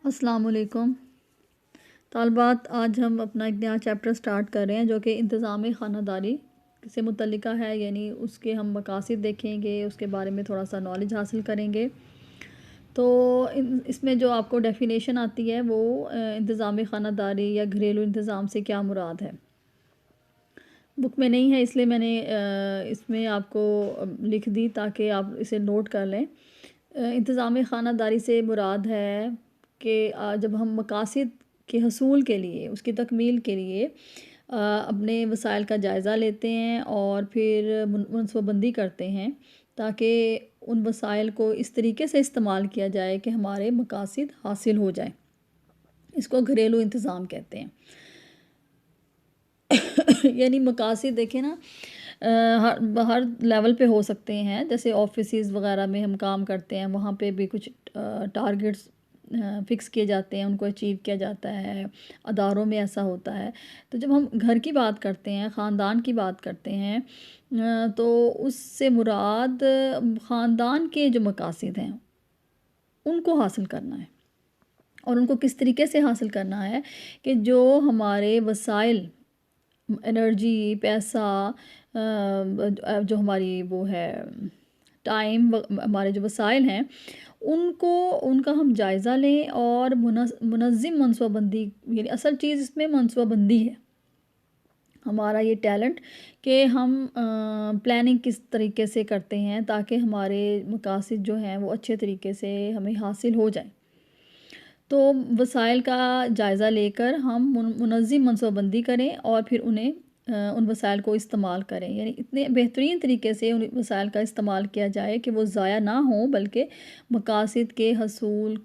السلام علیکم طالبات، آج ہم اپنا ایک نیا چیپٹر سٹارٹ کر رہے ہیں جو کہ انتظام خانہ داری سے متعلقہ ہے، یعنی اس کے ہم مقاصد دیکھیں گے، اس کے بارے میں تھوڑا سا نالج حاصل کریں گے۔ تو اس میں جو آپ کو ڈیفینیشن آتی ہے وہ انتظام خانہ داری یا گھریلو انتظام سے کیا مراد ہے، بک میں نہیں ہے اس لیے میں نے اس میں آپ کو لکھ دی تاکہ آپ اسے نوٹ کر لیں۔ انتظام خانہ داری سے مراد ہے کہ جب ہم مقاصد کے حصول کے لیے، اس کی تکمیل کے لیے اپنے وسائل کا جائزہ لیتے ہیں اور پھر منصوبہ بندی کرتے ہیں تاکہ ان وسائل کو اس طریقے سے استعمال کیا جائے کہ ہمارے مقاصد حاصل ہو جائیں۔ اس کو گھریلو انتظام کہتے ہیں۔ یعنی مقاصد دیکھیں نا، ہر لیول پہ ہو سکتے ہیں، جیسے آفیسز وغیرہ میں ہم کام کرتے ہیں، وہاں پہ بھی کچھ ٹارگٹس فکس کیے جاتے ہیں، ان کو اچیو کیا جاتا ہے۔ اداروں میں ایسا ہوتا ہے۔ تو جب ہم گھر کی بات کرتے ہیں، خاندان کی بات کرتے ہیں، تو اس سے مراد خاندان کے جو مقاصد ہیں ان کو حاصل کرنا ہے، اور ان کو کس طریقے سے حاصل کرنا ہے کہ جو ہمارے وسائل، انرجی، پیسہ، جو ہماری وہ ہے ٹائم، ہمارے جو وسائل ہیں ان کا ہم جائزہ لیں اور منظم منصوبہ بندی، یعنی اصل چیز اس میں منصوبہ بندی ہے، ہمارا یہ ٹیلنٹ کہ ہم پلاننگ کس طریقے سے کرتے ہیں تاکہ ہمارے مقاصد جو ہیں وہ اچھے طریقے سے ہمیں حاصل ہو جائیں۔ تو وسائل کا جائزہ لے کر ہم منظم منصوبہ بندی کریں اور پھر ان وسائل کو استعمال کریں، یعنی اتنے بہترین طریقے سے ان وسائل کا استعمال کیا جائے کہ وہ ضائع نہ ہوں بلکہ مقاصد کے حصول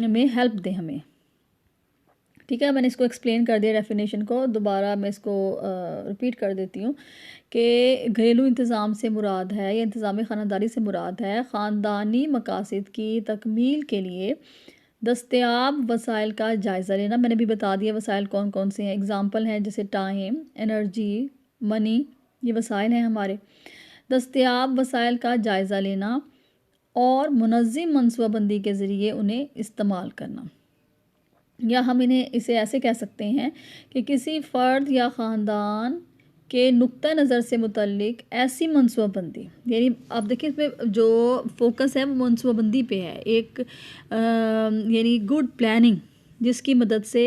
میں ہیلپ دیں ہمیں۔ ٹھیک ہے، میں نے اس کو ایکسپلین کر دیا ڈیفینیشن کو، دوبارہ میں اس کو ریپیٹ کر دیتی ہوں کہ گھریلو انتظام سے مراد ہے یا انتظام خانہ داری سے مراد ہے خاندانی مقاصد کی تکمیل کے لیے دستیاب وسائل کا جائزہ لینا۔ میں نے بھی بتا دیا وسائل کون کون سے ہیں، اگزامپل ہیں جیسے ٹائم، انرجی، منی، یہ وسائل ہیں ہمارے۔ دستیاب وسائل کا جائزہ لینا اور منظم منصوبہ بندی کے ذریعے انہیں استعمال کرنا، یا ہم اسے ایسے کہہ سکتے ہیں کہ کسی فرد یا خاندان کے نقطہ نظر سے متعلق ایسی منصوبہ بندی، یعنی آپ دیکھیں اس میں جو فوکس ہے وہ منصوبہ بندی پہ ہے، ایک یعنی گڈ پلاننگ جس کی مدد سے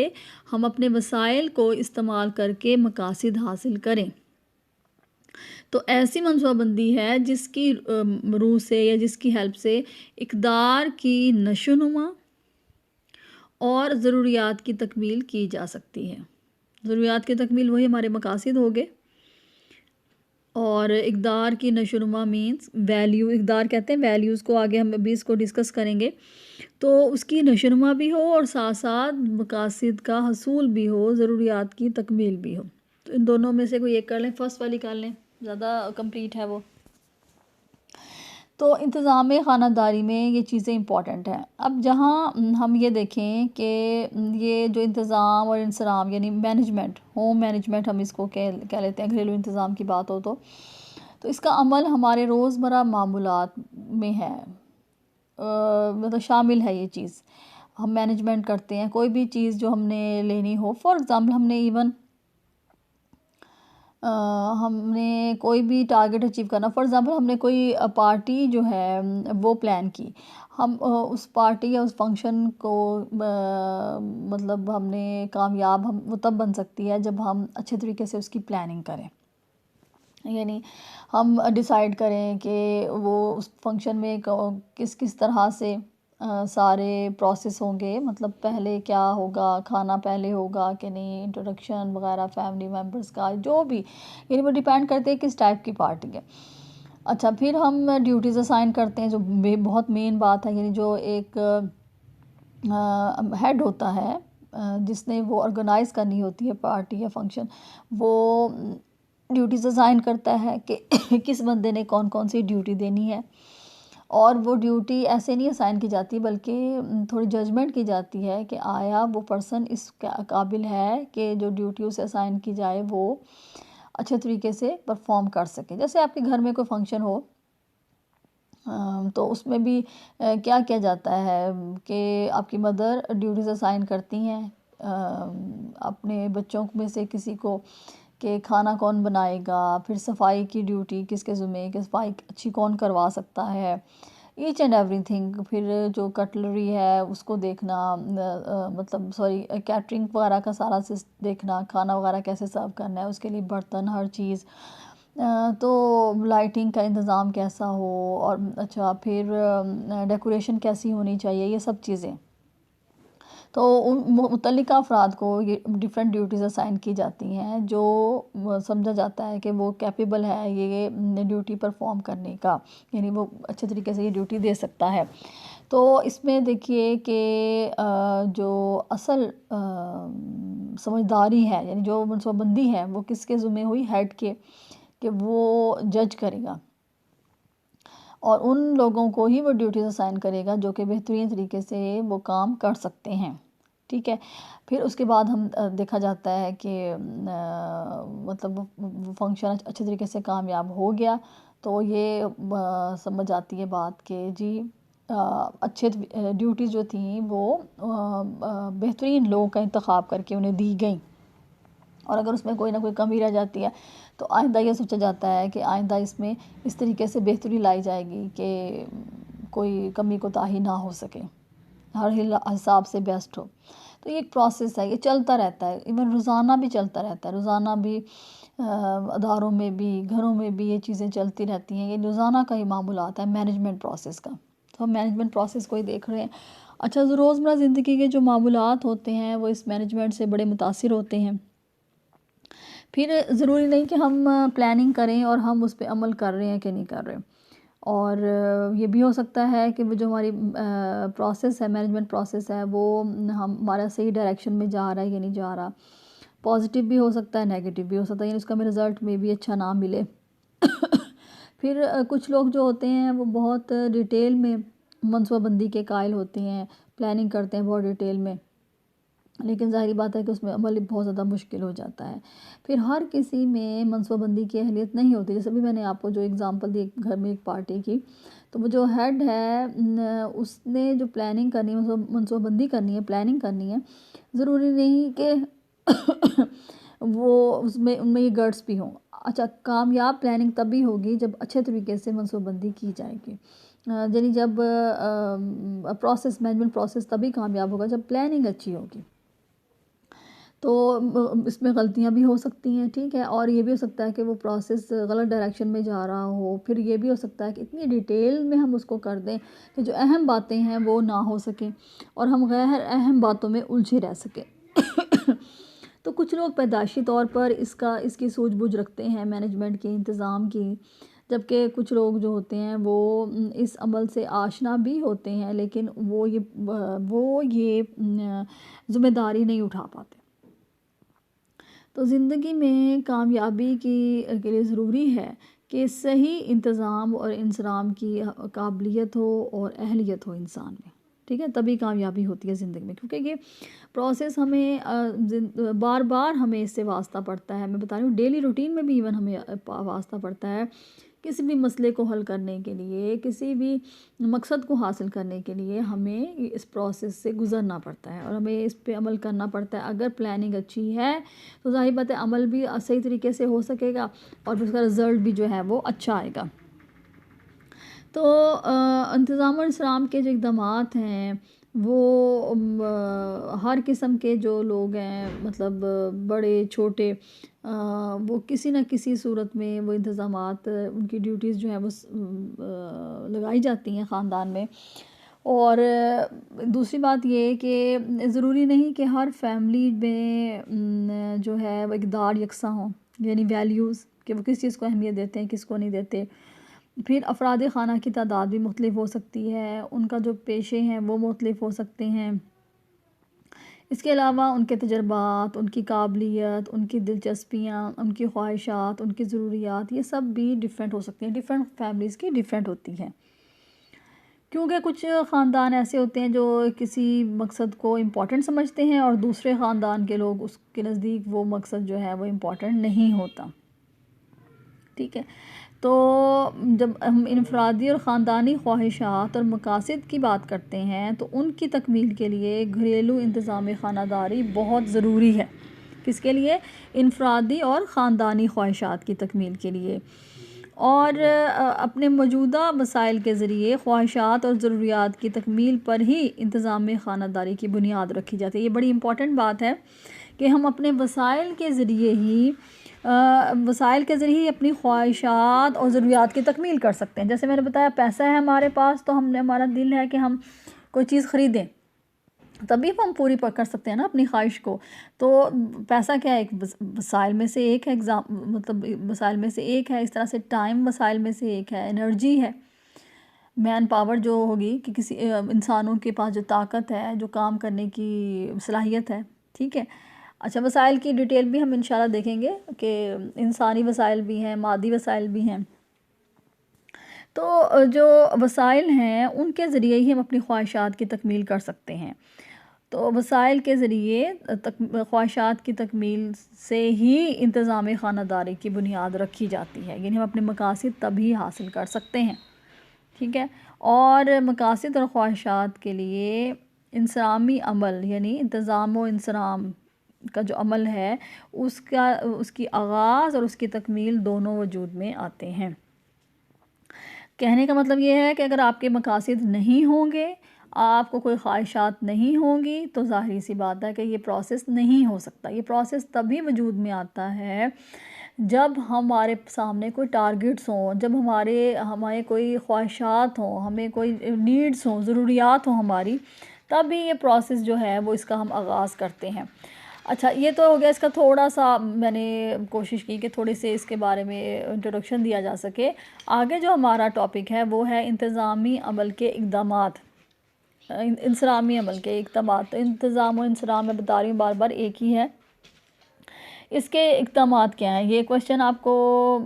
ہم اپنے وسائل کو استعمال کر کے مقاصد حاصل کریں۔ تو ایسی منصوبہ بندی ہے جس کی روح سے یا جس کی ہیلپ سے اقدار کی نشو نما اور ضروریات کی تکمیل کی جا سکتی ہے۔ ضروریات کی تکمیل وہی ہمارے مقاصد ہو گئے، اور اقدار کی نشو نما مینس ویلیو، اقدار کہتے ہیں ویلیوز کو، آگے ہم ابھی اس کو ڈسکس کریں گے۔ تو اس کی نشو نما بھی ہو اور ساتھ ساتھ مقاصد کا حصول بھی ہو، ضروریات کی تکمیل بھی ہو۔ تو ان دونوں میں سے کوئی ایک کر لیں، فرسٹ والی کر لیں، زیادہ کمپلیٹ ہے وہ۔ تو انتظام خانہ داری میں یہ چیزیں امپورٹنٹ ہیں۔ اب جہاں ہم یہ دیکھیں کہ یہ جو انتظام اور انصرام یعنی مینجمنٹ، ہوم مینجمنٹ ہم اس کو کہہ لیتے ہیں، گھریلو انتظام کی بات ہو تو اس کا عمل ہمارے روزمرہ معمولات میں ہے، مطلب شامل ہے یہ چیز۔ ہم مینجمنٹ کرتے ہیں کوئی بھی چیز جو ہم نے لینی ہو، فار ایگزامپل ہم نے ہم نے کوئی بھی ٹارگٹ اچیو کرنا، فار ایگزامپل ہم نے کوئی پارٹی جو ہے وہ پلان کی، ہم اس پارٹی یا اس فنکشن کو مطلب ہم نے کامیاب وہ تب بن سکتی ہے جب ہم اچھے طریقے سے اس کی پلاننگ کریں، یعنی ہم ڈیسائیڈ کریں کہ وہ اس فنکشن میں کس طرح سے سارے پروسیس ہوں گے، مطلب پہلے کیا ہوگا، کھانا پہلے ہوگا کہ نہیں، انٹروڈکشن وغیرہ فیملی ممبرس کا جو بھی، یعنی وہ ڈیپینڈ کرتے ہیں کس ٹائپ کی پارٹی ہے۔ اچھا، پھر ہم ڈیوٹیز اسائن کرتے ہیں، جو بہت مین بات ہے، یعنی جو ایک ہیڈ ہوتا ہے جس نے وہ آرگنائز کرنی ہوتی ہے پارٹی یا فنکشن، وہ ڈیوٹیز اسائن کرتا ہے کہ کس بندے نے کون کون سی ڈیوٹی دینی ہے، اور وہ ڈیوٹی ایسے نہیں اسائن کی جاتی بلکہ تھوڑی ججمنٹ کی جاتی ہے کہ آیا وہ پرسن اس قابل ہے کہ جو ڈیوٹی اسے اسائن کی جائے وہ اچھے طریقے سے پرفارم کر سکے۔ جیسے آپ کے گھر میں کوئی فنکشن ہو تو اس میں بھی کیا کیا جاتا ہے کہ آپ کی مدر ڈیوٹیز اسائن کرتی ہیں اپنے بچوں میں سے کسی کو کہ کھانا کون بنائے گا، پھر صفائی کی ڈیوٹی کس کے ذمہ، کہ صفائی اچھی کون کروا سکتا ہے، ایچ اینڈ ایوری تھنگ. پھر جو کٹلری ہے اس کو دیکھنا، مطلب کیٹرنگ وغیرہ کا سارا دیکھنا، کھانا وغیرہ کیسے سرو کرنا ہے، اس کے لیے برتن ہر چیز، تو لائٹنگ کا انتظام کیسا ہو، اور اچھا پھر ڈیکوریشن کیسی ہونی چاہیے، یہ سب چیزیں. تو ان متعلقہ افراد کو یہ ڈیفرنٹ ڈیوٹیز اسائن کی جاتی ہیں جو سمجھا جاتا ہے کہ وہ کیپیبل ہے یہ ڈیوٹی پرفارم کرنے کا، یعنی وہ اچھے طریقے سے یہ ڈیوٹی دے سکتا ہے. تو اس میں دیکھیے کہ جو اصل سمجھداری ہے، یعنی جو منصوبہ بندی ہے وہ کس کے ذمہ ہوئی، ہیڈ کے، کہ وہ جج کرے گا اور ان لوگوں کو ہی وہ ڈیوٹیز اسائن کرے گا جو کہ بہترین طریقے سے وہ کام کر سکتے ہیں. ٹھیک ہے. پھر اس کے بعد ہم دیکھا جاتا ہے کہ مطلب وہ فنکشن اچھے طریقے سے کامیاب ہو گیا تو یہ سمجھ آتی ہے بات کہ جی اچھے ڈیوٹیز جو تھیں وہ بہترین لوگوں کا انتخاب کر کے انہیں دی گئیں، اور اگر اس میں کوئی نہ کوئی کمی رہ جاتی ہے تو آئندہ یہ سوچا جاتا ہے کہ آئندہ اس میں اس طریقے سے بہتری لائی جائے گی کہ کوئی کمی کوتاہی نہ ہو سکے، ہر حساب سے بیسٹ ہو. تو یہ ایک پروسیس ہے، یہ چلتا رہتا ہے، ایون روزانہ بھی چلتا رہتا ہے، روزانہ بھی اداروں میں بھی گھروں میں بھی یہ چیزیں چلتی رہتی ہیں. یہ روزانہ کا ہی معمولات ہے مینجمنٹ پروسیس کا. تو ہم مینجمنٹ پروسیس کو ہی دیکھ رہے ہیں. اچھا، روزمرہ زندگی کے جو معمولات ہوتے ہیں وہ اس مینجمنٹ سے بڑے متاثر ہوتے ہیں. پھر ضروری نہیں کہ ہم پلاننگ کریں اور ہم اس پہ عمل کر رہے ہیں کہ نہیں کر رہے، اور یہ بھی ہو سکتا ہے کہ وہ جو ہماری پروسیس ہے، مینجمنٹ پروسیس ہے، وہ ہمارا صحیح ڈائریکشن میں جا رہا ہے یا نہیں جا رہا. پازیٹیو بھی ہو سکتا ہے، نیگیٹیو بھی ہو سکتا ہے، یعنی اس کا ہمیں رزلٹ میں بھی اچھا نہ ملے. پھر کچھ لوگ جو ہوتے ہیں وہ بہت ڈیٹیل میں منصوبہ بندی کے قائل ہوتے ہیں، پلاننگ کرتے ہیں بہت ڈیٹیل میں، لیکن ظاہری بات ہے کہ اس میں عمل بہت زیادہ مشکل ہو جاتا ہے. پھر ہر کسی میں منصوبہ بندی کی اہلیت نہیں ہوتی. جیسے بھی میں نے آپ کو جو اگزامپل دی گھر میں ایک پارٹی کی، تو وہ جو ہیڈ ہے اس نے جو پلاننگ کرنی ہے، منصوبہ بندی کرنی ہے، پلاننگ کرنی ہے، ضروری نہیں کہ وہ ان میں یہ گٹس بھی ہوں. اچھا، کامیاب پلاننگ تبھی ہوگی جب اچھے طریقے سے منصوبہ بندی کی جائے گی، یعنی جب پروسیس مینجمنٹ پروسیس تبھی کامیاب ہوگا جب پلاننگ اچھی ہوگی. تو اس میں غلطیاں بھی ہو سکتی ہیں، ٹھیک ہے، اور یہ بھی ہو سکتا ہے کہ وہ پروسیس غلط ڈائریکشن میں جا رہا ہو. پھر یہ بھی ہو سکتا ہے کہ اتنی ڈیٹیل میں ہم اس کو کر دیں کہ جو اہم باتیں ہیں وہ نہ ہو سکیں اور ہم غیر اہم باتوں میں الجھے رہ سکیں. تو کچھ لوگ پیدائشی طور پر اس کی سوجھ بوجھ رکھتے ہیں مینجمنٹ کی، انتظام کی، جبکہ کچھ لوگ جو ہوتے ہیں وہ اس عمل سے آشنا بھی ہوتے ہیں لیکن وہ یہ ذمہ داری نہیں اٹھا پاتے. تو زندگی میں کامیابی کے لیے ضروری ہے کہ صحیح انتظام اور انصرام کی قابلیت ہو اور اہلیت ہو انسان میں. ٹھیک ہے، تبھی کامیابی ہوتی ہے زندگی میں، کیونکہ یہ پروسیس ہمیں بار بار ہمیں اس سے واسطہ پڑتا ہے. میں بتا رہی ہوں ڈیلی روٹین میں بھی ایون ہمیں واسطہ پڑتا ہے کسی بھی مسئلے کو حل کرنے کے لیے، کسی بھی مقصد کو حاصل کرنے کے لیے ہمیں اس پروسیس سے گزرنا پڑتا ہے اور ہمیں اس پہ عمل کرنا پڑتا ہے. اگر پلاننگ اچھی ہے تو ظاہر بات ہے عمل بھی صحیح طریقے سے ہو سکے گا اور پھر اس کا رزلٹ بھی جو ہے وہ اچھا آئے گا. تو انتظام اور انصرام کے جو اقدامات ہیں وہ ہر قسم کے جو لوگ ہیں، مطلب بڑے چھوٹے، وہ کسی نہ کسی صورت میں وہ انتظامات، ان کی ڈیوٹیز جو ہیں وہ لگائی جاتی ہیں خاندان میں. اور دوسری بات یہ کہ ضروری نہیں کہ ہر فیملی میں جو ہے وہ اقدار یکساں ہوں، یعنی ویلیوز کہ وہ کس چیز کو اہمیت دیتے ہیں، کس کو نہیں دیتے. پھر افراد خانہ کی تعداد بھی مختلف ہو سکتی ہے، ان کا جو پیشے ہیں وہ مختلف ہو سکتے ہیں. اس کے علاوہ ان کے تجربات، ان کی قابلیت، ان کی دلچسپیاں، ان کی خواہشات، ان کی ضروریات، یہ سب بھی ڈیفرنٹ ہو سکتی ہیں. ڈیفرنٹ فیملیز کی ڈیفرنٹ ہوتی ہیں، کیونکہ کچھ خاندان ایسے ہوتے ہیں جو کسی مقصد کو امپورٹنٹ سمجھتے ہیں اور دوسرے خاندان کے لوگ اس کے نزدیک وہ مقصد جو ہے وہ امپورٹنٹ نہیں ہوتا. ٹھیک ہے، تو جب ہم انفرادی اور خاندانی خواہشات اور مقاصد کی بات کرتے ہیں تو ان کی تکمیل کے لیے گھریلو انتظام خانہ داری بہت ضروری ہے. کس کے لیے؟ انفرادی اور خاندانی خواہشات کی تکمیل کے لیے. اور اپنے موجودہ وسائل کے ذریعے خواہشات اور ضروریات کی تکمیل پر ہی انتظام خانہ داری کی بنیاد رکھی جاتی ہے. یہ بڑی امپورٹنٹ بات ہے کہ ہم اپنے وسائل کے ذریعے ہی اپنی خواہشات اور ضروریات کی تکمیل کر سکتے ہیں. جیسے میں نے بتایا پیسہ ہے ہمارے پاس تو ہمارا دل ہے کہ ہم کوئی چیز خریدیں، تبھی ہم پوری کر سکتے ہیں نا اپنی خواہش کو. تو پیسہ کیا ہے؟ ایک وسائل میں سے ایک ہے، وسائل میں سے ایک ہے. اس طرح سے ٹائم وسائل میں سے ایک ہے، انرجی ہے، مین پاور جو ہوگی کہ کسی انسانوں کے پاس جو طاقت ہے، جو کام کرنے کی صلاحیت ہے. ٹھیک ہے. اچھا، وسائل کی ڈیٹیل بھی ہم انشاءاللہ دیکھیں گے کہ انسانی وسائل بھی ہیں، مادی وسائل بھی ہیں. تو جو وسائل ہیں ان کے ذریعے ہی ہم اپنی خواہشات کی تکمیل کر سکتے ہیں. تو وسائل کے ذریعے خواہشات کی تکمیل سے ہی انتظام خانہ داری کی بنیاد رکھی جاتی ہے. یعنی ہم اپنے مقاصد تبھی حاصل کر سکتے ہیں. ٹھیک ہے. اور مقاصد اور خواہشات کے لیے انصرامی عمل، یعنی انتظام و انصرام کا جو عمل ہے اس کی آغاز اور اس کی تکمیل دونوں وجود میں آتے ہیں. کہنے کا مطلب یہ ہے کہ اگر آپ کے مقاصد نہیں ہوں گے، آپ کو کوئی خواہشات نہیں ہوں گی، تو ظاہری سی بات ہے کہ یہ پروسیس نہیں ہو سکتا. یہ پروسیس تبھی وجود میں آتا ہے جب ہمارے سامنے کوئی ٹارگٹس ہوں، جب ہمارے کوئی خواہشات ہوں، ہمیں کوئی نیڈز ہوں، ضروریات ہوں ہماری، تبھی یہ پروسیس جو ہے وہ اس کا ہم آغاز کرتے ہیں. اچھا، یہ تو ہو گیا اس کا تھوڑا سا میں نے کوشش کی کہ تھوڑے سے اس کے بارے میں انٹروڈکشن دیا جا سکے. آگے جو ہمارا ٹاپک ہے وہ ہے انتظامی عمل کے اقدامات، انصرامی عمل کے اقدامات. انتظام و انصرام میں بتا رہی ہوں بار بار ایک ہی ہے. اس کے اقدامات کیا ہیں؟ یہ کویشچن آپ کو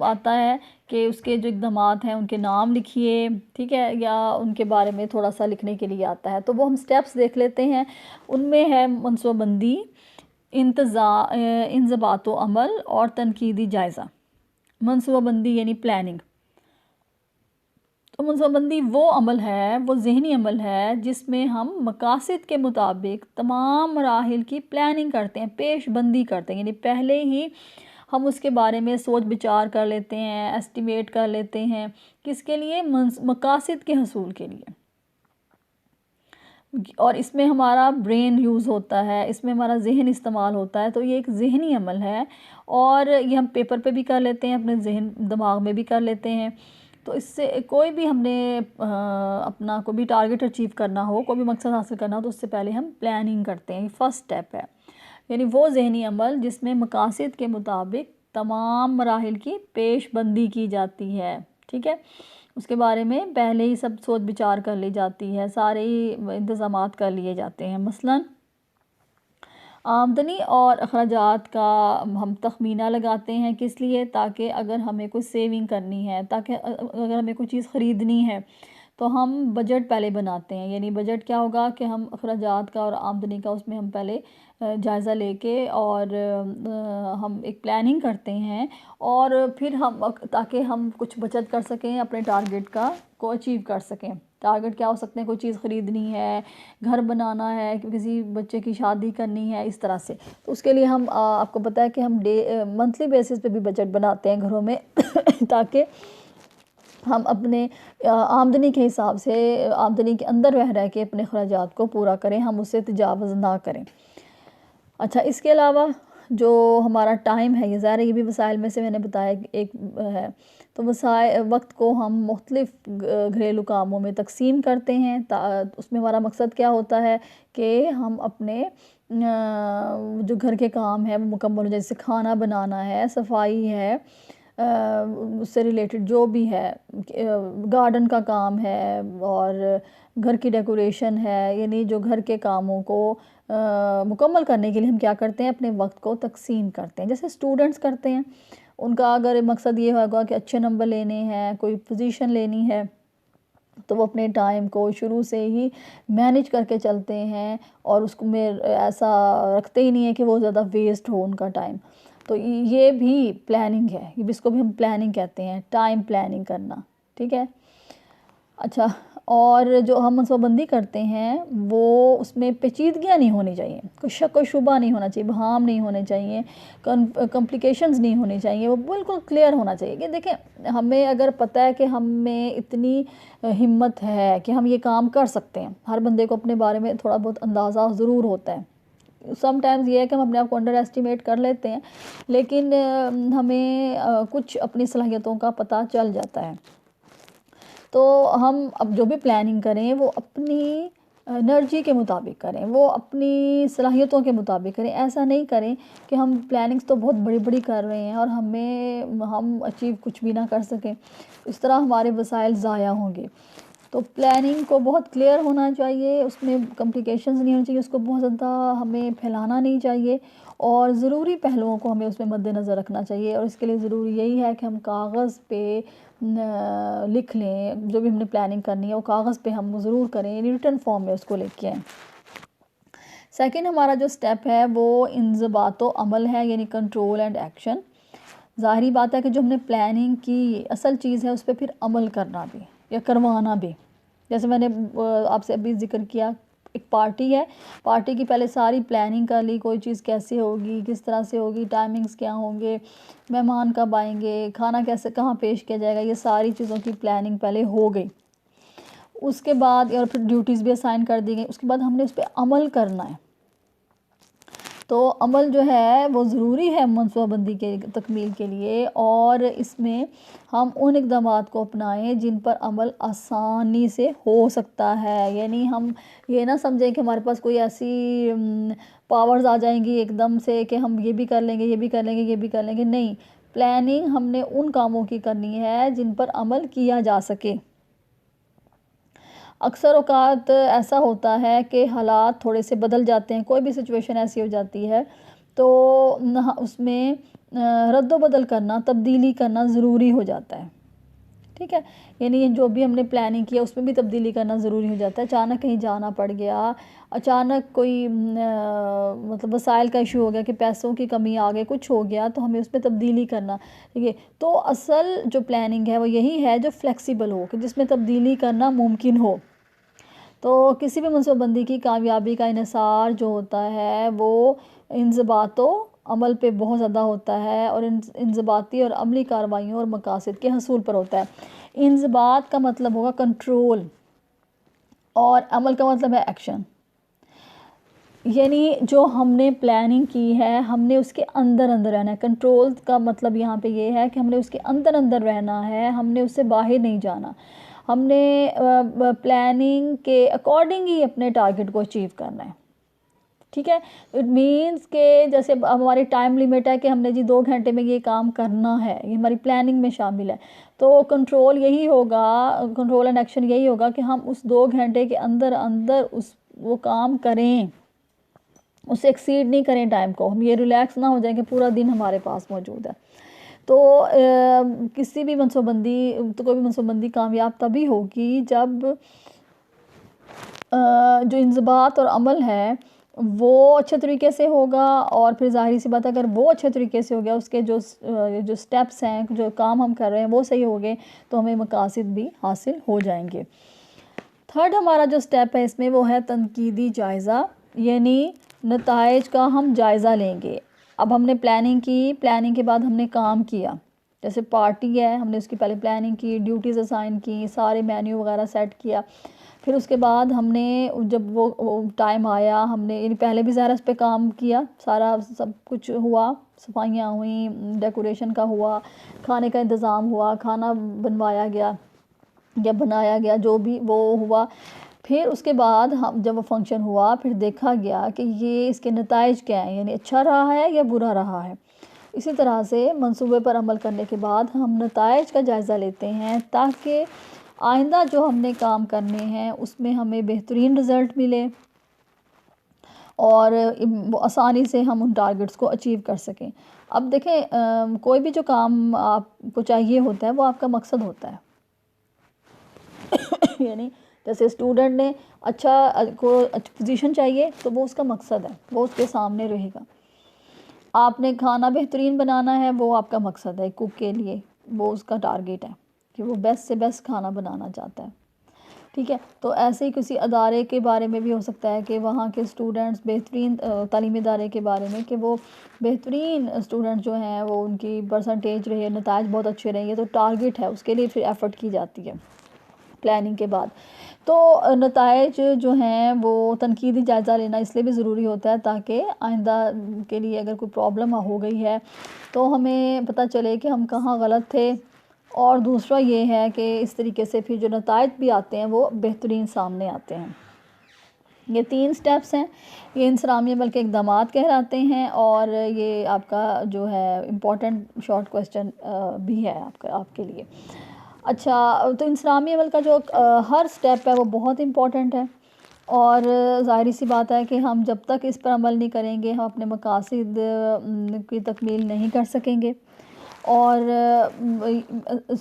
آتا ہے کہ اس کے جو اقدامات ہیں ان کے نام لکھیے. ٹھیک ہے. یا ان کے بارے میں تھوڑا سا لکھنے کے لیے آتا ہے. تو وہ ہم سٹیپس دیکھ لیتے ہیں. ان میں ہے منصوبہ بندی، انضباط و عمل اور تنقیدی جائزہ. منصوبہ بندی یعنی پلاننگ. تو منصوبہ بندی وہ عمل ہے، وہ ذہنی عمل ہے جس میں ہم مقاصد کے مطابق تمام مراحل کی پلاننگ کرتے ہیں، پیش بندی کرتے ہیں. یعنی پہلے ہی ہم اس کے بارے میں سوچ بچار کر لیتے ہیں، ایسٹیمیٹ کر لیتے ہیں. کس کے لیے؟ مقاصد کے حصول کے لیے. اور اس میں ہمارا برین یوز ہوتا ہے، اس میں ہمارا ذہن استعمال ہوتا ہے. تو یہ ایک ذہنی عمل ہے اور یہ ہم پیپر پہ بھی کر لیتے ہیں، اپنے دماغ میں بھی کر لیتے ہیں. تو اس سے کوئی بھی ہم نے اپنا کوئی بھی ٹارگٹ اچیو کرنا ہو، کوئی بھی مقصد حاصل کرنا ہو، تو اس سے پہلے ہم پلاننگ کرتے ہیں. یہ فرسٹ سٹیپ ہے. یعنی وہ ذہنی عمل جس میں مقاصد کے مطابق تمام مراحل کی پیش بندی کی جاتی ہے. ٹھیک ہے. اس کے بارے میں پہلے ہی سب سوچ بچار کر لی جاتی ہے، سارے ہی انتظامات کر لیے جاتے ہیں. مثلاً آمدنی اور اخراجات کا ہم تخمینہ لگاتے ہیں. کس لیے؟ تاکہ اگر ہمیں کوئی سیونگ کرنی ہے، تاکہ اگر ہمیں کوئی چیز خریدنی ہے تو ہم بجٹ پہلے بناتے ہیں. یعنی بجٹ کیا ہوگا کہ ہم اخراجات کا اور آمدنی کا اس میں ہم پہلے جائزہ لے کے اور ہم ایک پلاننگ کرتے ہیں، اور پھر تاکہ ہم کچھ بچت کر سکیں، اپنے ٹارگٹ کو اچیو کر سکیں. ٹارگٹ کیا ہو سکتے ہیں؟ کوئی چیز خریدنی ہے، گھر بنانا ہے، کسی بچے کی شادی کرنی ہے، اس طرح سے. تو اس کے لیے ہم آپ کو پتہ ہے کہ ہم منتھلی بیسس پہ بھی بجٹ بناتے ہیں گھروں میں تاکہ ہم اپنے آمدنی کے حساب سے، آمدنی کے اندر رہ کے اپنے اخراجات کو پورا کریں، ہم اسے تجاوز نہ کریں. اچھا، اس کے علاوہ جو ہمارا ٹائم ہے، یہ ظاہر ہے یہ بھی وسائل میں سے میں نے بتایا ایک ہے. تو وقت کو ہم مختلف گھریلو کاموں میں تقسیم کرتے ہیں. اس میں ہمارا مقصد کیا ہوتا ہے کہ ہم اپنے جو گھر کے کام ہیں وہ مکمل ہو جائے. جیسے کھانا بنانا ہے، صفائی ہے، اس سے ریلیٹڈ جو بھی ہے، گارڈن کا کام ہے اور گھر کی ڈیکوریشن ہے. یعنی جو گھر کے کاموں کو مکمل کرنے کے لیے ہم کیا کرتے ہیں؟ اپنے وقت کو تقسیم کرتے ہیں. جیسے اسٹوڈنٹس کرتے ہیں، ان کا اگر مقصد یہ ہوگا کہ اچھے نمبر لینے ہیں، کوئی پوزیشن لینی ہے، تو وہ اپنے ٹائم کو شروع سے ہی مینیج کر کے چلتے ہیں اور اس کو میں ایسا رکھتے ہی نہیں ہے کہ وہ زیادہ ویسٹ ہو ان کا ٹائم. تو یہ بھی پلاننگ ہے، یہ بھی اس کو بھی ہم پلاننگ کہتے ہیں، ٹائم پلاننگ کرنا، ٹھیک ہے۔ اچھا، اور جو ہم منصوبہ بندی کرتے ہیں وہ اس میں پیچیدگیاں نہیں ہونی چاہیے، کوئی شک و شبہ نہیں ہونا چاہیے، ابہام نہیں ہونے چاہیے، کمپلیکیشنز نہیں ہونے چاہیے، وہ بالکل کلیئر ہونا چاہیے کہ دیکھیں ہمیں اگر پتہ ہے کہ ہمیں اتنی ہمت ہے کہ ہم یہ کام کر سکتے ہیں، ہر بندے کو اپنے بارے میں تھوڑا بہت اندازہ ضرور ہوتا ہے، سم ٹائمز یہ ہے کہ ہم اپنے آپ کو انڈر ایسٹیمیٹ کر لیتے ہیں، لیکن ہمیں کچھ اپنی صلاحیتوں کا پتہ چل جاتا ہے۔ تو ہم اب جو بھی پلاننگ کریں وہ اپنی انرجی کے مطابق کریں، وہ اپنی صلاحیتوں کے مطابق کریں، ایسا نہیں کریں کہ ہم پلاننگز تو بہت بڑی بڑی کر رہے ہیں اور ہم اچیو کچھ بھی نہ کر سکیں، اس طرح ہمارے وسائل ضائع ہوں گے۔ تو پلاننگ کو بہت کلیئر ہونا چاہیے، اس میں کمپلیکیشنز نہیں ہونی چاہیے، اس کو بہت زیادہ ہمیں پھیلانا نہیں چاہیے، اور ضروری پہلوؤں کو ہمیں اس میں مد نظر رکھنا چاہیے، اور اس کے لیے ضروری یہی ہے کہ ہم کاغذ پہ لکھ لیں، جو بھی ہم نے پلاننگ کرنی ہے وہ کاغذ پہ ہم ضرور کریں، یعنی ریٹن فارم میں اس کو لکھ کے آئیں۔ سیکنڈ ہمارا جو سٹیپ ہے وہ انضباط و عمل ہے، یعنی کنٹرول اینڈ ایکشن۔ ظاہری بات ہے کہ جو ہم نے پلاننگ کی اصل چیز ہے اس پہ پھر عمل کرنا بھی یا کروانا بھی، جیسے میں نے آپ سے ابھی ذکر کیا، ایک پارٹی ہے، پارٹی کی پہلے ساری پلاننگ کر لی، کوئی چیز کیسے ہوگی، کس طرح سے ہوگی، ٹائمنگز کیا ہوں گے، مہمان کب آئیں گے، کھانا کیسے کہاں پیش کیا جائے گا، یہ ساری چیزوں کی پلاننگ پہلے ہو گئی۔ اس کے بعد اور پھر ڈیوٹیز بھی اسائن کر دی گئی، اس کے بعد ہم نے اس پہ عمل کرنا ہے۔ تو عمل جو ہے وہ ضروری ہے منصوبہ بندی کے تکمیل کے لیے، اور اس میں ہم ان اقدامات کو اپنائیں جن پر عمل آسانی سے ہو سکتا ہے، یعنی ہم یہ نہ سمجھیں کہ ہمارے پاس کوئی ایسی پاورز آ جائیں گی ایک دم سے کہ ہم یہ بھی کر لیں گے، یہ بھی کر لیں گے، یہ بھی کر لیں گے، نہیں، پلاننگ ہم نے ان کاموں کی کرنی ہے جن پر عمل کیا جا سکے۔ اکثر اوقات ایسا ہوتا ہے کہ حالات تھوڑے سے بدل جاتے ہیں، کوئی بھی سچویشن ایسی ہو جاتی ہے تو اس میں رد و بدل کرنا، تبدیلی کرنا ضروری ہو جاتا ہے، ٹھیک ہے، یعنی جو بھی ہم نے پلاننگ کیا اس میں بھی تبدیلی کرنا ضروری ہو جاتا ہے، اچانک کہیں جانا پڑ گیا، اچانک کوئی مطلب وسائل کا ایشو ہو گیا کہ پیسوں کی کمی آ گئی، کچھ ہو گیا تو ہمیں اس میں تبدیلی کرنا، ٹھیک ہے۔ تو اصل جو پلاننگ ہے وہ یہی ہے جو فلیکسیبل ہو، کہ جس میں تبدیلی کرنا ممکن ہو۔ تو کسی بھی منصوبہ بندی کی کامیابی کا انحصار جو ہوتا ہے وہ انضباط و عمل پہ بہت زیادہ ہوتا ہے، اور انضباطی اور عملی کارروائیوں اور مقاصد کے حصول پر ہوتا ہے۔ انضباط کا مطلب ہوگا کنٹرول، اور عمل کا مطلب ہے ایکشن، یعنی جو ہم نے پلاننگ کی ہے ہم نے اس کے اندر اندر رہنا ہے۔ کنٹرول کا مطلب یہاں پہ یہ ہے کہ ہم نے اس کے اندر اندر رہنا ہے، ہم نے اس سے باہر نہیں جانا، ہم نے پلاننگ کے اکارڈنگ ہی اپنے ٹارگٹ کو اچیو کرنا ہے، ٹھیک ہے۔ اٹ مینس کہ جیسے ہماری ٹائم لیمٹ ہے کہ ہم نے 2 گھنٹے میں یہ کام کرنا ہے، یہ ہماری پلاننگ میں شامل ہے، تو کنٹرول یہی ہوگا، کنٹرول اینڈ ایکشن یہی ہوگا کہ ہم اس 2 گھنٹے کے اندر اندر وہ کام کریں، اس سے ایکسیڈ نہیں کریں ٹائم کو، ہم یہ ریلیکس نہ ہو جائیں کہ پورا دن ہمارے پاس موجود ہے۔ تو کسی بھی منصوبہ بندی، تو کوئی بھی منصوبہ بندی کامیاب تبھی ہوگی جب جو انضباط اور عمل ہے وہ اچھے طریقے سے ہوگا، اور پھر ظاہری سی بات ہے اگر وہ اچھے طریقے سے ہو گیا، اس کے جو سٹیپس ہیں، جو کام ہم کر رہے ہیں وہ صحیح ہو گئے، تو ہمیں مقاصد بھی حاصل ہو جائیں گے۔ تھرڈ ہمارا جو سٹیپ ہے اس میں وہ ہے تنقیدی جائزہ، یعنی نتائج کا ہم جائزہ لیں گے۔ اب ہم نے پلاننگ کی، پلاننگ کے بعد ہم نے کام کیا، جیسے پارٹی ہے ہم نے اس کی پہلے پلاننگ کی، ڈیوٹیز اسائن کی، سارے مینیو وغیرہ سیٹ کیا، پھر اس کے بعد ہم نے جب وہ ٹائم آیا ہم نے یعنی پہلے بھی ظاہر اس پہ کام کیا، سارا سب کچھ ہوا، صفائیاں ہوئیں، ڈیکوریشن کا ہوا، کھانے کا انتظام ہوا، کھانا بنوایا گیا یا بنایا گیا، جو بھی وہ ہوا، پھر اس کے بعد جب وہ فنکشن ہوا پھر دیکھا گیا کہ یہ اس کے نتائج کیا ہیں، یعنی اچھا رہا ہے یا برا رہا ہے۔ اسی طرح سے منصوبے پر عمل کرنے کے بعد ہم نتائج کا جائزہ لیتے ہیں تاکہ آئندہ جو ہم نے کام کرنے ہیں اس میں ہمیں بہترین رزلٹ ملے اور آسانی سے ہم ان ٹارگٹس کو اچیو کر سکیں۔ اب دیکھیں کوئی بھی جو کام آپ کو چاہیے ہوتا ہے وہ آپ کا مقصد ہوتا ہے، یعنی جیسے اسٹوڈنٹ نے اچھا پوزیشن چاہیے تو وہ اس کا مقصد ہے، وہ اس کے سامنے رہے گا۔ آپ نے کھانا بہترین بنانا ہے، وہ آپ کا مقصد ہے کوک کے لیے، وہ اس کا ٹارگیٹ ہے کہ وہ بیسٹ سے بیسٹ کھانا بنانا چاہتا ہے، ٹھیک ہے. تو ایسے ہی کسی ادارے کے بارے میں بھی ہو سکتا ہے کہ وہاں کے اسٹوڈنٹس بہترین، تعلیمی ادارے کے بارے میں کہ وہ بہترین اسٹوڈنٹ جو ہیں وہ ان کی پرسنٹیج رہے، نتائج بہت اچھے رہیں گے، تو ٹارگیٹ ہے اس کے لیے پھر ایفرٹ کی جاتی ہے پلاننگ کے بعد. تو نتائج جو ہیں وہ تنقیدی جائزہ لینا اس لیے بھی ضروری ہوتا ہے تاکہ آئندہ کے لیے اگر کوئی پرابلم ہو گئی ہے تو ہمیں پتہ چلے کہ ہم کہاں غلط تھے. اور دوسرا یہ ہے کہ اس طریقے سے پھر جو نتائج بھی آتے ہیں وہ بہترین سامنے آتے ہیں. یہ 3 سٹیپس ہیں، یہ انصرامی عمل کے اقدامات کہلاتے ہیں، اور یہ آپ کا جو ہے امپورٹنٹ شارٹ کویسچن بھی ہے آپ کے لیے. اچھا، تو انصرامی عمل کا جو ہر سٹیپ ہے وہ بہت امپورٹنٹ ہے، اور ظاہری سی بات ہے کہ ہم جب تک اس پر عمل نہیں کریں گے ہم اپنے مقاصد کی تکمیل نہیں کر سکیں گے. اور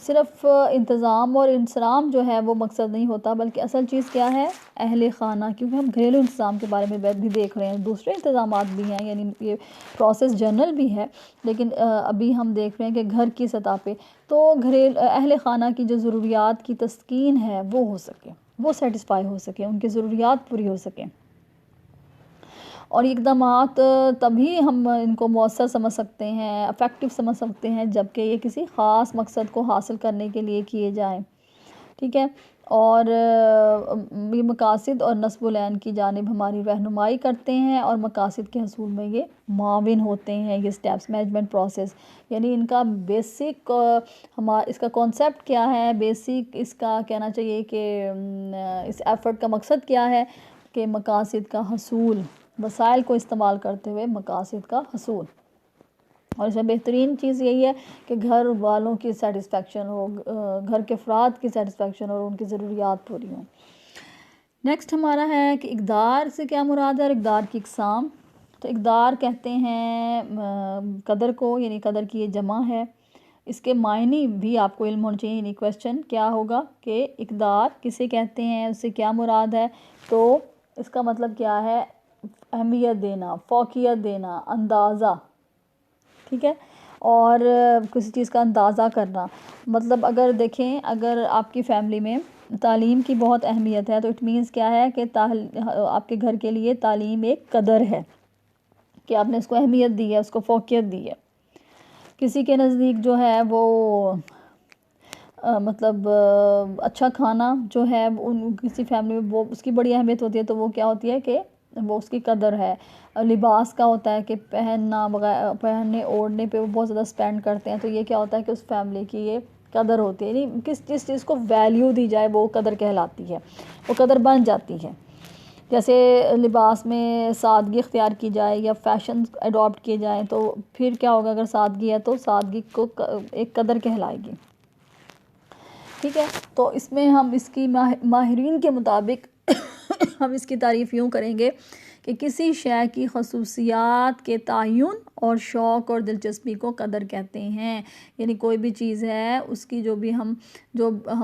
صرف انتظام اور انصرام جو ہے وہ مقصد نہیں ہوتا، بلکہ اصل چیز کیا ہے؟ اہل خانہ، کیونکہ ہم گھریلو انتظام کے بارے میں بھی دیکھ رہے ہیں، دوسرے انتظامات بھی ہیں، یعنی یہ پروسیس جنرل بھی ہے، لیکن ابھی ہم دیکھ رہے ہیں کہ گھر کی سطح پہ تو اہل خانہ کی جو ضروریات کی تسکین ہے وہ ہو سکے، وہ سیٹسفائی ہو سکے، ان کی ضروریات پوری ہو سکیں. اور یہ اقدامات تبھی ہم ان کو مؤثر سمجھ سکتے ہیں، افیکٹو سمجھ سکتے ہیں، جب کہ یہ کسی خاص مقصد کو حاصل کرنے کے لیے کیے جائیں، ٹھیک ہے. اور یہ مقاصد اور نصب العین کی جانب ہماری رہنمائی کرتے ہیں، اور مقاصد کے حصول میں یہ معاون ہوتے ہیں. یہ سٹیپس مینجمنٹ پروسیس، یعنی ان کا بیسک اس کا کانسیپٹ کیا ہے، بیسک اس کا کہنا چاہیے کہ اس ایفرٹ کا مقصد کیا ہے کہ مقاصد کا حصول، وسائل کو استعمال کرتے ہوئے مقاصد کا حصول. اور اس میں بہترین چیز یہی ہے کہ گھر والوں کی سیٹسفیکشن ہو، گھر کے افراد کی سیٹسفیکشن اور ان کی ضروریات پوری ہوں. نیکسٹ ہمارا ہے کہ اقدار سے کیا مراد ہے اور اقدار کی اقسام. تو اقدار کہتے ہیں قدر کو، یعنی قدر کی یہ جمع ہے. اس کے معنی بھی آپ کو علم ہونا چاہیے، یعنی کویسچن کیا ہوگا کہ اقدار کسے کہتے ہیں، اس سے کیا مراد ہے. تو اس کا مطلب کیا ہے؟ اہمیت دینا، فوقیت دینا، اندازہ، ٹھیک ہے. اور کسی چیز کا اندازہ کرنا، مطلب اگر دیکھیں اگر آپ کی فیملی میں تعلیم کی بہت اہمیت ہے تو اٹ مینس کیا ہے کہ آپ کے گھر کے لیے تعلیم ایک قدر ہے کہ آپ نے اس کو اہمیت دی ہے، اس کو فوقیت دی ہے. کسی کے نزدیک جو ہے وہ مطلب اچھا کھانا جو ہے کسی فیملی میں وہ اس کی بڑی اہمیت ہوتی ہے، تو وہ کیا ہوتی ہے کہ وہ اس کی قدر ہے. لباس کا ہوتا ہے کہ پہننے اوڑھنے پہ وہ بہت زیادہ سپینڈ کرتے ہیں، تو یہ کیا ہوتا ہے کہ اس فیملی کی یہ قدر ہوتی ہے، یعنی جس چیز کو ویلیو دی جائے وہ قدر کہلاتی ہے، وہ قدر بن جاتی ہے. جیسے لباس میں سادگی اختیار کی جائے یا فیشن اڈاپٹ کیے جائیں تو پھر کیا ہوگا؟ اگر سادگی ہے تو سادگی کو ایک قدر کہلائے گی، ٹھیک ہے. تو اس میں ہم اس کی ماہرین کے مطابق ہم اس کی تعریف یوں کریں گے کہ کسی شے کی خصوصیات کے تعین اور شوق اور دلچسپی کو قدر کہتے ہیں. یعنی کوئی بھی چیز ہے اس کی جو ہم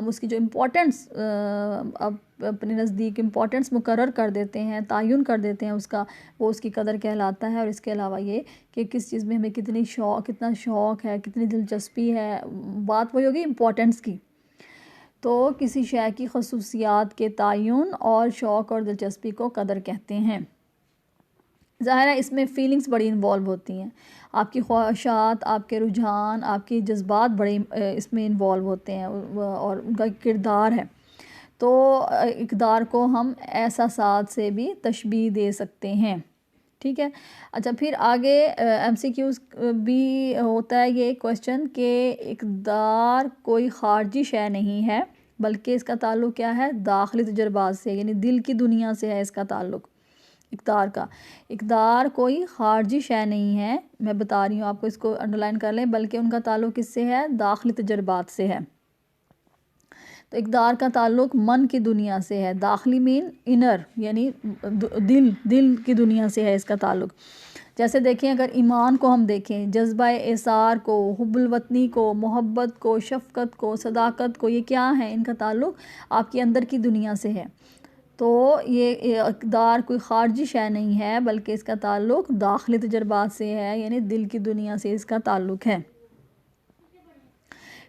اس کی جو امپورٹنس اپنے نزدیک امپورٹنس مقرر کر دیتے ہیں، تعین کر دیتے ہیں اس کا، وہ اس کی قدر کہلاتا ہے. اور اس کے علاوہ یہ کہ کس چیز میں ہمیں کتنا شوق ہے، کتنی دلچسپی ہے، بات وہی ہوگی امپورٹنس کی. تو کسی شے کی خصوصیات کے تعین اور شوق اور دلچسپی کو قدر کہتے ہیں. ظاہر ہے اس میں فیلنگز بڑی انوالو ہوتی ہیں، آپ کی خواہشات، آپ کے رجحان، آپ کی جذبات بڑے اس میں انوالو ہوتے ہیں، اور ان کا کردار ہے. تو اقدار کو ہم احساسات سے بھی تشبیہ دے سکتے ہیں، ٹھیک ہے. اچھا، پھر آگے ایم سی کیوز بھی ہوتا ہے یہ کویسچن کہ اقدار کوئی خارجی شے نہیں ہے بلکہ اس کا تعلق کیا ہے؟ داخلی تجربات سے، یعنی دل کی دنیا سے ہے اس کا تعلق اقدار کا. اقدار کوئی خارجی شے نہیں ہے، میں بتا رہی ہوں آپ کو، اس کو انڈرلائن کر لیں، بلکہ ان کا تعلق کس سے ہے؟ داخلی تجربات سے ہے. تو اقدار کا تعلق من کی دنیا سے ہے، داخلی مین انر، یعنی دل کی دنیا سے ہے اس کا تعلق. جیسے دیکھیں اگر ایمان کو ہم دیکھیں، جذبہ اثار کو، حب الوطنی کو، محبت کو، شفقت کو، صداقت کو، یہ کیا ہیں؟ ان کا تعلق آپ کے اندر کی دنیا سے ہے. تو یہ اقدار کوئی خارجی شے نہیں ہے، بلکہ اس کا تعلق داخلی تجربات سے ہے، یعنی دل کی دنیا سے اس کا تعلق ہے۔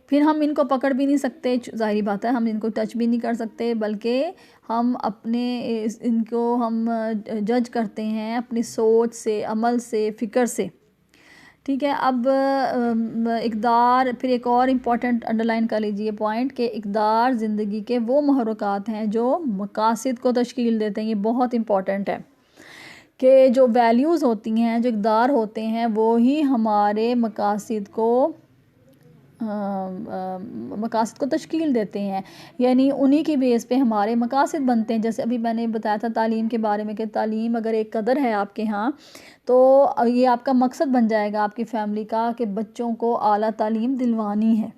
پھر ہم ان کو پکڑ بھی نہیں سکتے، ظاہری بات ہے، ہم ان کو ٹچ بھی نہیں کر سکتے، بلکہ ہم اپنے ان کو ہم جج کرتے ہیں اپنی سوچ سے، عمل سے، فکر سے، ٹھیک ہے۔ اب اقدار، پھر ایک اور امپورٹنٹ انڈرلائن کر لیجئے پوائنٹ، کہ اقدار زندگی کے وہ محرکات ہیں جو مقاصد کو تشکیل دیتے ہیں۔ یہ بہت امپورٹنٹ ہے کہ جو ویلیوز ہوتی ہیں، جو اقدار ہوتے ہیں، وہی ہمارے مقاصد کو تشکیل دیتے ہیں، یعنی انہی کی بیس پہ ہمارے مقاصد بنتے ہیں۔ جیسے ابھی میں نے بتایا تھا تعلیم کے بارے میں، کہ تعلیم اگر ایک قدر ہے آپ کے ہاں، تو یہ آپ کا مقصد بن جائے گا آپ کی فیملی کا، کہ بچوں کو اعلیٰ تعلیم دلوانی ہے۔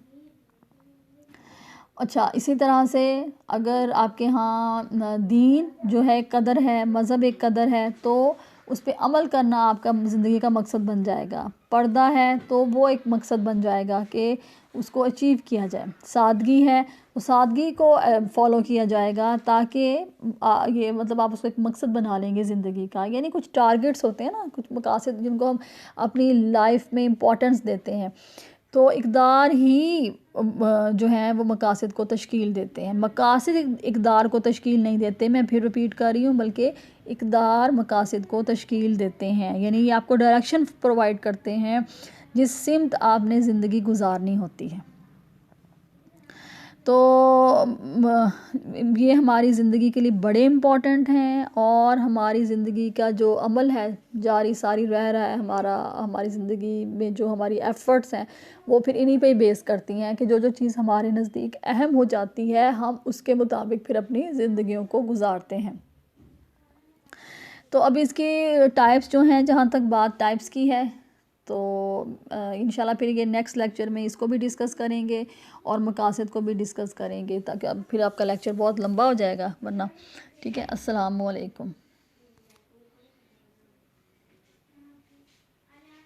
اچھا، اسی طرح سے اگر آپ کے ہاں دین جو ہے ایک قدر ہے، مذہب ایک قدر ہے، تو اس پہ عمل کرنا آپ کا زندگی کا مقصد بن جائے گا۔ پردہ ہے تو وہ ایک مقصد بن جائے گا کہ اس کو اچیو کیا جائے۔ سادگی ہے تو سادگی کو فالو کیا جائے گا، تاکہ یہ مطلب آپ اس کو ایک مقصد بنا لیں گے زندگی کا۔ یعنی کچھ ٹارگٹس ہوتے ہیں نا، کچھ مقاصد جن کو ہم اپنی لائف میں امپورٹنس دیتے ہیں، تو اقدار ہی جو ہیں وہ مقاصد کو تشکیل دیتے ہیں۔ مقاصد اقدار کو تشکیل نہیں دیتے، میں پھر ریپیٹ کر رہی ہوں، بلکہ اقدار مقاصد کو تشکیل دیتے ہیں، یعنی یہ آپ کو ڈائریکشن پرووائڈ کرتے ہیں جس سمت آپ نے زندگی گزارنی ہوتی ہے۔ تو یہ ہماری زندگی کے لیے بڑے امپورٹنٹ ہیں، اور ہماری زندگی کا جو عمل ہے جاری ساری رہ رہا ہے ہماری زندگی میں، جو ہماری ایفرٹس ہیں وہ پھر انہی پہ ہی بیس کرتی ہیں، کہ جو چیز ہمارے نزدیک اہم ہو جاتی ہے، ہم اس کے مطابق پھر اپنی زندگیوں کو گزارتے ہیں۔ تو اب اس کی ٹائپس جو ہیں، جہاں تک بات ٹائپس کی ہے، تو انشاءاللہ پھر یہ نیکسٹ لیکچر میں اس کو بھی ڈسکس کریں گے، اور مقاصد کو بھی ڈسکس کریں گے، تاکہ اب پھر آپ کا لیکچر بہت لمبا ہو جائے گا ورنہ، ٹھیک ہے۔ السلام علیکم۔